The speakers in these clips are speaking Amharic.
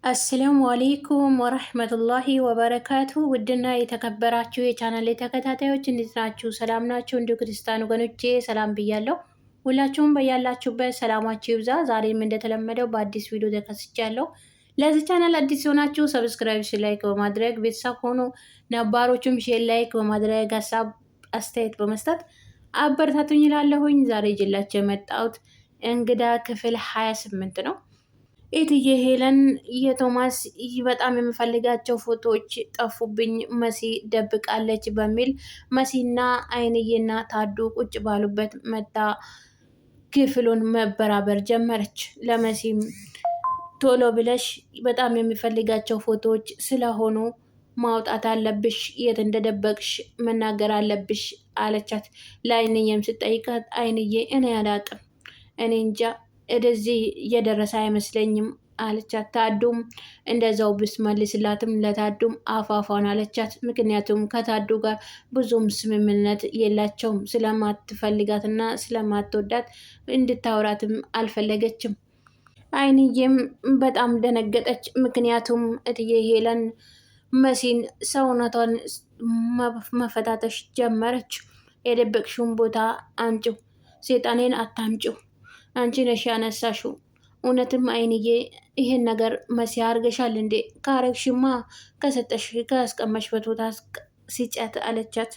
አሰላሙ አሌይኩም ወረህመቱላሂ ወበረካቱ። ውድና የተከበራችሁ የቻናል ተከታታዮች እንዴት ናችሁ? ሰላም ናችሁ? እንዲሁ ክርስቲያን ወገኖቼ ሰላም ብያለሁ። ሁላችሁም በያላችሁበት ሰላማችሁ ይብዛ። ዛሬም እንደተለመደው በአዲስ ቪዲዮ ተከስቻለሁ። ለዚህ ቻናል አዲስ የሆናችሁ ሰብስክራይብ፣ ላይክ በማድረግ ቤተሰብ ሆኖ ነባሮቹም ሼር፣ ላይክ በማድረግ ሀሳብ አስተያየት በመስጠት አበረታቱኝ እላለሁኝ። ዛሬ ይዤላችሁ የመጣሁት እንግዳ ክፍል 28 ነው። እትዬ ሄለን የቶማስ በጣም የምፈልጋቸው ፎቶዎች ጠፉብኝ፣ መሲ ደብቃለች በሚል መሲና አይንዬና ታዱ ቁጭ ባሉበት መታ ክፍሉን መበራበር ጀመረች። ለመሲም ቶሎ ብለሽ በጣም የሚፈልጋቸው ፎቶዎች ስለሆኑ ማውጣት አለብሽ፣ የት እንደደበቅሽ መናገር አለብሽ አለቻት። ለአይንዬም ስጠይቃት አይንዬ እኔ አላቅም፣ እኔ እንጃ ወደዚህ እየደረሰ አይመስለኝም አለቻት። ታዱም እንደዛው ብስመልስላትም ለታዱም አፋፏን አለቻት። ምክንያቱም ከታዱ ጋር ብዙም ስምምነት የላቸውም። ስለማትፈልጋትና ስለማትወዳት እንድታወራትም አልፈለገችም። አይንዬም በጣም ደነገጠች። ምክንያቱም እትዬ ሄለን መሲን ሰውነቷን መፈታተሽ ጀመረች። የደበቅሽውን ቦታ አንጭው፣ ሴጣኔን አታምጭው፣ አንቺ ነሽ ያነሳሽው። እውነትም አይንዬ ይህን ነገር መሲ አርገሻል እንዴ? ካረግሽማ ከሰጠሽ ካስቀመሽበት ቦታ ሲጨት አለቻት።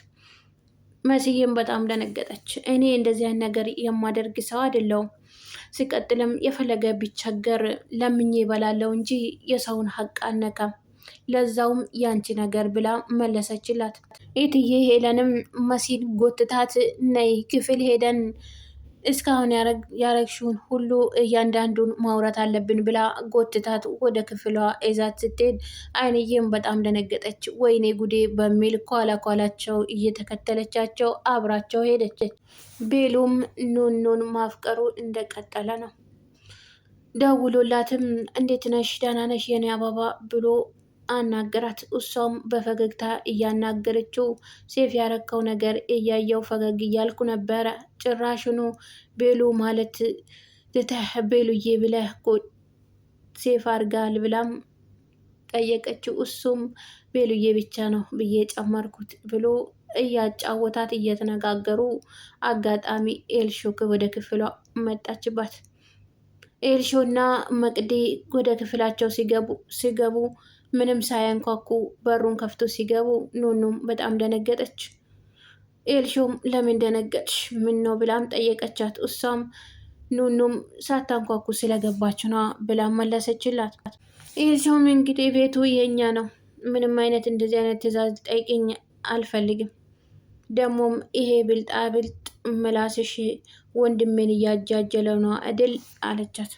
መስዬም በጣም ደነገጠች። እኔ እንደዚህ አይነት ነገር የማደርግ ሰው አይደለሁም። ሲቀጥልም የፈለገ ቢቸገር ለምኜ ይበላለው እንጂ የሰውን ሀቅ አነካም፣ ለዛውም ያንቺ ነገር ብላ መለሰችላት። እትዬ ሄለንም መሲን ጎትታት ነይ ክፍል ሄደን እስካሁን ያረግሽውን ሁሉ እያንዳንዱን ማውራት አለብን ብላ ጎትታት ወደ ክፍሏ ይዛት ስትሄድ አይንዬም በጣም ደነገጠች። ወይኔ ጉዴ በሚል ኳላ ኳላቸው እየተከተለቻቸው አብራቸው ሄደች። ቤሉም ኑኑን ማፍቀሩ እንደቀጠለ ነው። ደውሎላትም እንዴት ነሽ ደህና ነሽ የኔ አበባ ብሎ አናገራት። እሷም በፈገግታ እያናገረችው ሴፍ ያረከው ነገር እያየው ፈገግ እያልኩ ነበረ፣ ጭራሽኑ ቤሉ ማለት ትተህ ቤሉዬ ብለህ እኮ ሴፍ አርጋል ብላም ጠየቀችው። እሱም ቤሉዬ ብቻ ነው ብዬ ጨመርኩት ብሎ እያጫወታት እየተነጋገሩ አጋጣሚ ኤልሾክ ወደ ክፍሏ መጣችባት። ኤልሾና መቅዲ ወደ ክፍላቸው ሲገቡ ምንም ሳያንኳኩ በሩን ከፍቶ ሲገቡ ኑኑም በጣም ደነገጠች። ኤልሾም ለምን ደነገጥሽ? ምን ነው ብላም ጠየቀቻት። እሷም ኑኑም ሳታንኳኩ ስለገባች ነዋ ብላም መለሰችላት። ኤልሾም እንግዲህ ቤቱ የኛ ነው፣ ምንም አይነት እንደዚህ አይነት ትዕዛዝ ጠይቅኝ አልፈልግም፣ ደግሞም ይሄ ብልጣ ብልጥ ምላስሽ ወንድሜን እያጃጀለው ነው እድል አለቻት።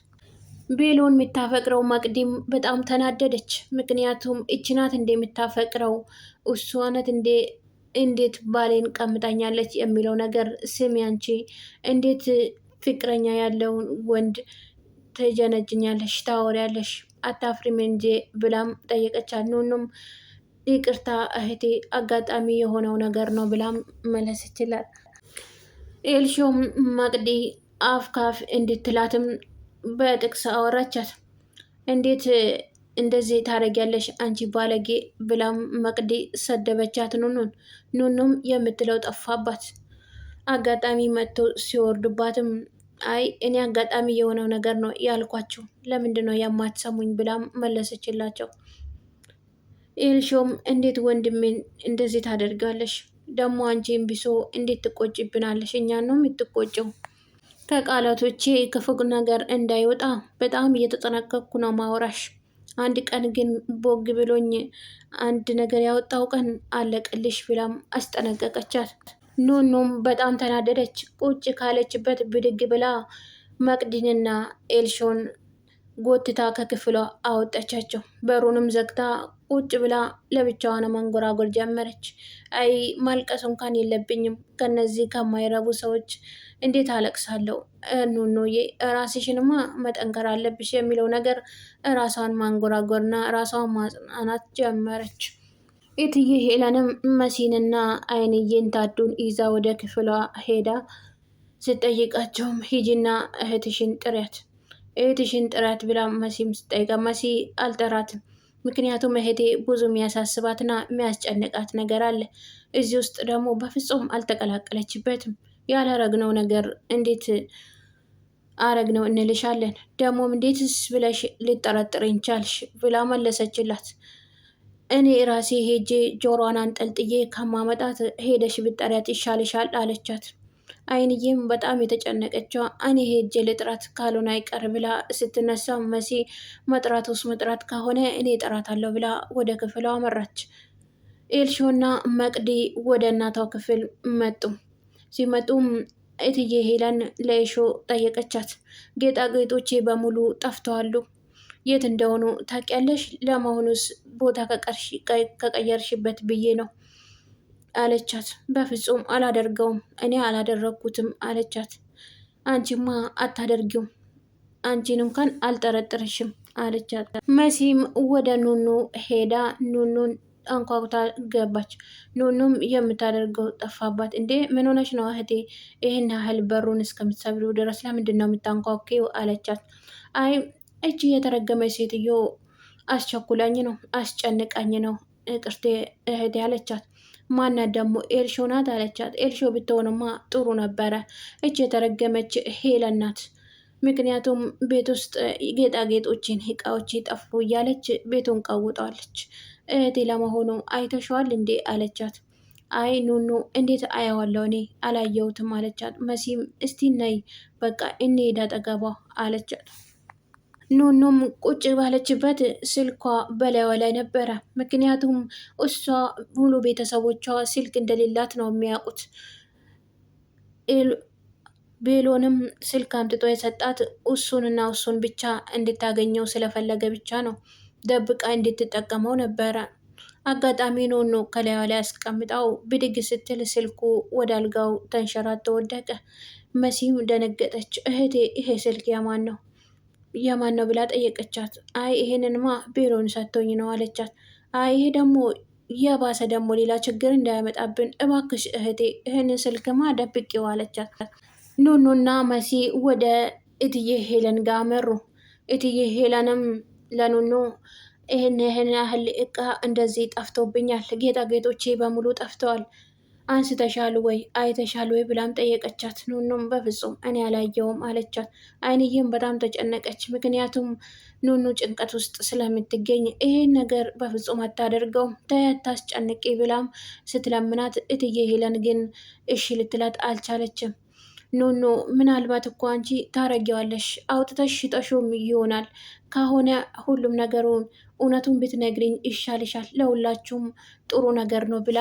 ቤሎን የምታፈቅረው መቅዲም በጣም ተናደደች። ምክንያቱም እችናት እንደምታፈቅረው እሷነት እንዴት ባሌን ቀምጣኛለች የሚለው ነገር ስሚ አንቺ እንዴት ፍቅረኛ ያለውን ወንድ ትጀነጅኛለሽ፣ ታወሪያለሽ፣ አታፍሪም እንጂ ብላም ጠየቀቻት። ኑኑም ይቅርታ እህቴ አጋጣሚ የሆነው ነገር ነው ብላም መለሰችላት። ኤልሾም መቅዲ አፍካፍ እንድትላትም በጥቅስ አወራቻት። እንዴት እንደዚህ ታረጊያለሽ አንቺ ባለጌ ብላም መቅዲ ሰደበቻት ኑኑም የምትለው ጠፋባት። አጋጣሚ መጥቶ ሲወርዱባትም አይ እኔ አጋጣሚ የሆነው ነገር ነው ያልኳችሁ፣ ለምንድን ነው የማትሰሙኝ ብላም መለሰችላቸው። ኤልሾም እንዴት ወንድሜን እንደዚህ ታደርጋለሽ? ደግሞ አንቺን ቢሶ እንዴት ትቆጭብናለሽ? እኛን ነው የምትቆጭው? ከቃላቶቼ ክፉ ነገር እንዳይወጣ በጣም እየተጠነቀቅኩ ነው ማውራሽ። አንድ ቀን ግን ቦግ ብሎኝ አንድ ነገር ያወጣው ቀን አለቀልሽ ብላም አስጠነቀቀቻት። ኑኑም በጣም ተናደደች። ቁጭ ካለችበት ብድግ ብላ መቅዲንና ኤልሾን ጎትታ ከክፍሏ አወጣቻቸው። በሩንም ዘግታ ቁጭ ብላ ለብቻዋን መንጎራጎር ጀመረች። አይ ማልቀስ እንኳን የለብኝም ከነዚህ ከማይረቡ ሰዎች እንዴት አለቅሳለሁ? ኑኑዬ ራስሽንማ መጠንከር አለብሽ የሚለው ነገር ራሷን ማንጎራጎርና ራሷን ማጽናናት ጀመረች። እትዬ ሄለንም መሲንና አይንዬን ታዱን ይዛ ወደ ክፍሏ ሄዳ ስጠይቃቸውም ሂጂና እህትሽን ጥሪያት፣ እህትሽን ጥራት ብላ መሲም ስጠይቃ መሲ አልጠራትም፣ ምክንያቱም እህቴ ብዙ የሚያሳስባትና የሚያስጨንቃት ነገር አለ። እዚህ ውስጥ ደግሞ በፍጹም አልተቀላቀለችበትም። ያላረግነው ነገር እንዴት አረግ ነው እንልሻለን? ደግሞም እንዴትስ ብለሽ ልጠረጥርኝ ቻልሽ? ብላ መለሰችላት። እኔ ራሴ ሄጄ ጆሮዋን አንጠልጥዬ ከማመጣት ሄደሽ ብጠሪያት ይሻልሻል አለቻት። አይንዬም በጣም የተጨነቀችው እኔ ሄጄ ልጥራት ካልሆነ አይቀር ብላ ስትነሳ መሲ መጥራት ውስጥ መጥራት ከሆነ እኔ እጠራታለሁ ብላ ወደ ክፍሏ አመራች። ኤልሾና መቅዲ ወደ እናቷ ክፍል መጡ። ሲመጡም እትዬ ሄለን ለኤሾ ጠየቀቻት። ጌጣጌጦቼ በሙሉ ጠፍተዋሉ፣ የት እንደሆኑ ታውቂያለሽ? ለመሆኑስ ቦታ ከቀየርሽበት ብዬ ነው አለቻት። በፍጹም አላደርገውም፣ እኔ አላደረግኩትም አለቻት። አንቺማ አታደርጊውም፣ አንቺን እንኳን አልጠረጥርሽም አለቻት። መሲም ወደ ኑኑ ሄዳ ኑኑን አንኳኩታ ገባች። ኑኑም የምታደርገው ጠፋባት። እንዴ ምን ሆነች ነው እህቴ? ይህን ያህል በሩን እስከምትሰብሪው ድረስ ለምንድን ነው የምታንኳኪው? አለቻት። አይ እቺ የተረገመች ሴትዮ አስቸኩላኝ ነው አስጨንቃኝ ነው ቅርቴ እህቴ አለቻት። ማናት ደግሞ? ኤልሾ ናት አለቻት። ኤልሾ ብትሆንማ ጥሩ ነበረ። እች የተረገመች ሄለን ናት። ምክንያቱም ቤት ውስጥ ጌጣጌጦችን እቃዎች ጠፉ እያለች ቤቱን ቀውጠዋለች። እህቴ ለመሆኑ አይተሸዋል እንዴ አለቻት። አይ ኑኑ እንዴት አየዋለሁ እኔ አላየሁትም አለቻት። መሲም እስቲ ነይ በቃ እንሄድ አጠገቧ አለቻት። ኑኑም ቁጭ ባለችበት ስልኳ በላዩ ላይ ነበረ። ምክንያቱም እሷ ሙሉ ቤተሰቦቿ ስልክ እንደሌላት ነው የሚያውቁት። ቤሎንም ስልክ አምጥቶ የሰጣት እሱንና እሱን ብቻ እንድታገኘው ስለፈለገ ብቻ ነው። ደብቃ እንድትጠቀመው ነበረ። አጋጣሚ ኑኑ ከላዩ ላይ አስቀምጣው ብድግ ስትል ስልኩ ወደ አልጋው ተንሸራቶ ወደቀ። መሲም ደነገጠች። እህቴ ይሄ ስልክ የማን ነው የማን ነው ብላ ጠየቀቻት። አይ ይሄንንማ ቢሮን ሰጥቶኝ ነው አለቻት። አይ ይሄ ደግሞ የባሰ ደግሞ ሌላ ችግር እንዳያመጣብን እባክሽ እህቴ ይህንን ስልክማ ደብቄው አለቻት። ኑኑና መሲ ወደ እትዬ ሄለን ጋር መሩ። እትዬ ሄለንም ለኑኑ ይህን ያህል እቃ እንደዚህ ጠፍቶብኛል፣ ጌጣጌጦቼ በሙሉ ጠፍተዋል፣ አንስተሻል ወይ አይተሻል ወይ ብላም ጠየቀቻት። ኑኑም በፍጹም እኔ አላየውም አለቻት። አይንዬም በጣም ተጨነቀች። ምክንያቱም ኑኑ ጭንቀት ውስጥ ስለምትገኝ ይህን ነገር በፍጹም አታደርገውም ተያት ታስጨንቂ ብላም ስትለምናት፣ እትዬ ሄለን ግን እሺ ልትላት አልቻለችም። ኑኑ ምናልባት እኮ አንቺ ታረጊዋለሽ አውጥተሽ ሽጠሹም ይሆናል፣ ከሆነ ሁሉም ነገሩን እውነቱን ብትነግሪኝ ይሻልሻል፣ ለሁላችሁም ጥሩ ነገር ነው ብላ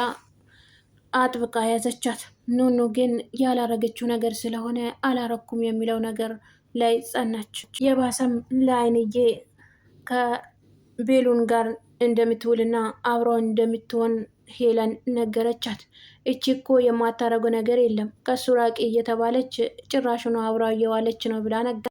አጥብቃ ያዘቻት። ኑኑ ግን ያላረገችው ነገር ስለሆነ አላረኩም የሚለው ነገር ላይ ጸናች። የባሰም ለአይንዬ ከቤሉን ጋር እንደምትውልና አብረው እንደምትሆን ሄለን ነገረቻት። እቺ እኮ የማታረገው ነገር የለም ከሱ ራቂ እየተባለች ጭራሹን አብራ እየዋለች ነው ብላ